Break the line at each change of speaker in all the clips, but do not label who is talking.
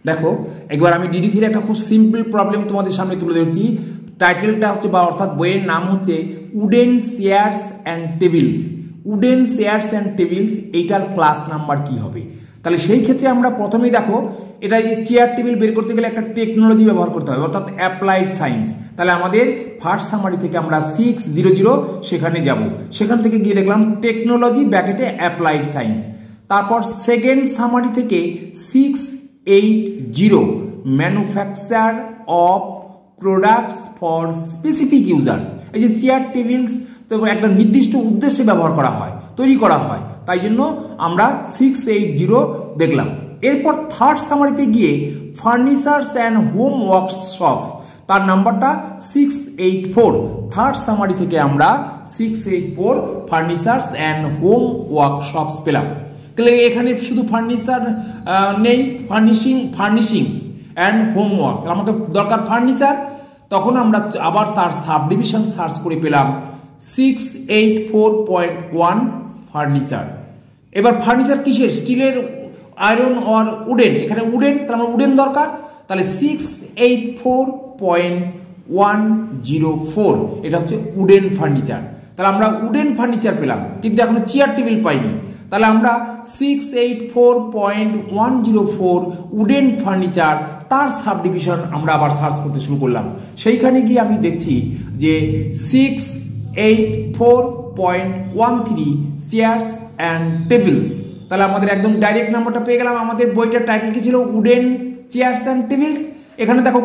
দেখো একবার আমি ডিডিসির একটা খুব সিম্পল প্রবলেম তোমাদের সামনে তুলে ধরছি। টাইটেলটা হচ্ছে বা অর্থাৎ বইয়ের নাম হচ্ছে wooden chairs and tables. Wooden chairs and tables, এইটার ক্লাস নাম্বার কি হবে? তাহলে সেই ক্ষেত্রে আমরা প্রথমেই দেখো এটা যে চেয়ার টেবিল বের করতে গেলে একটা টেকনোলজি ব্যবহার করতে হবে, অর্থাৎ অ্যাপ্লাইড সায়েন্স। তাহলে আমাদের ফার্স্ট সামারি থেকে আমরা 600 সেখানে যাব, সেখান থেকে গিয়ে দেখলাম টেকনোলজি ব্র্যাকেটে অ্যাপ্লাইড সায়েন্স। তারপর সেকেন্ড সামারি থেকে 680 manufacture of products for specific users. এই যে চেয়ার টেবিলস তো একটা নির্দিষ্ট উদ্দেশ্যে ব্যবহার করা হয়, তৈরি করা হয়, তাই জন্য আমরা 680 দেখলাম। এরপর থার্ড সামারিতে গিয়ে ফার্নিচার্স অ্যান্ড হোম ওয়ার্কশপস, তার নাম্বারটা 684। থার্ড সামারি থেকে আমরা 684 ফার্নিচার্স অ্যান্ড হোম ওয়ার্কশপস পেলাম। তাহলে এখানে শুধু ফার্নিচার নেই, ফার্নিশিংস অ্যান্ড হোমওয়ার্কস, আমাদের দরকার ফার্নিচার। তখন আমরা আবার তার সাব ডিভিশন সার্চ করে পেলাম 684.1 ফার্নিচার। এবার ফার্নিচার কিসের? স্টিলের, আয়রন অর উডেন? এখানে উডেন, তাহলে আমার উডেন দরকার। তাহলে 684.104 এটা হচ্ছে উডেন ফার্নিচার। তাহলে আমরা উডেন ফার্নিচার পেলাম, কিন্তু এখনো চেয়ার টেবিল পাইনি। তাহলে আমরা 684.104 উডেন ফার্নিচার, তার সাব ডিভিশন আমরা আবার সার্চ করতে শুরু করলাম। সেইখানে গিয়ে আমি দেখছি যে 684.13 চেয়ারস অ্যান্ড টেবিলস। তাহলে আমাদের একদম ডাইরেক্ট নাম্বারটা পেয়ে গেলাম। আমাদের বইটার টাইটেল কি ছিল? Wooden chairs and tables. এখানে দেখো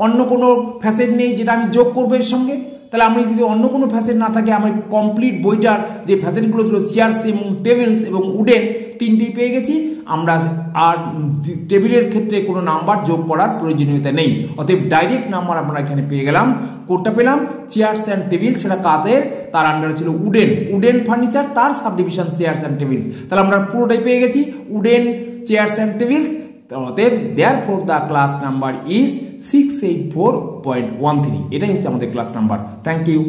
অন্য কোনো ফ্যাসেট নেই যেটা আমি যোগ করবো এর সঙ্গে। তাহলে আমি যদি অন্য কোনো ফ্যাসেট না থাকে, আমি কমপ্লিট বইটার যে ফ্যাসেটগুলো ছিল চেয়ারস এবং টেবিলস এবং উডেন, তিনটেই পেয়ে গেছি আমরা। আর টেবিলের ক্ষেত্রে কোনো নাম্বার যোগ করার প্রয়োজনীয়তা নেই, অতএব ডাইরেক্ট নাম্বার আমরা এখানে পেয়ে গেলাম। কোডটা পেলাম চেয়ারস অ্যান্ড টেবিল, সেটা কাদের? তার আন্ডারে ছিল উডেন ফার্নিচার, তার sub division chairs and tables. তাহলে আমরা পুরোটাই পেয়ে গেছি উডেন চেয়ারস অ্যান্ড টেবিলস। অতএব therefore the class number is 684.13। এটাই হচ্ছে আমাদের ক্লাস নাম্বার। Thank you.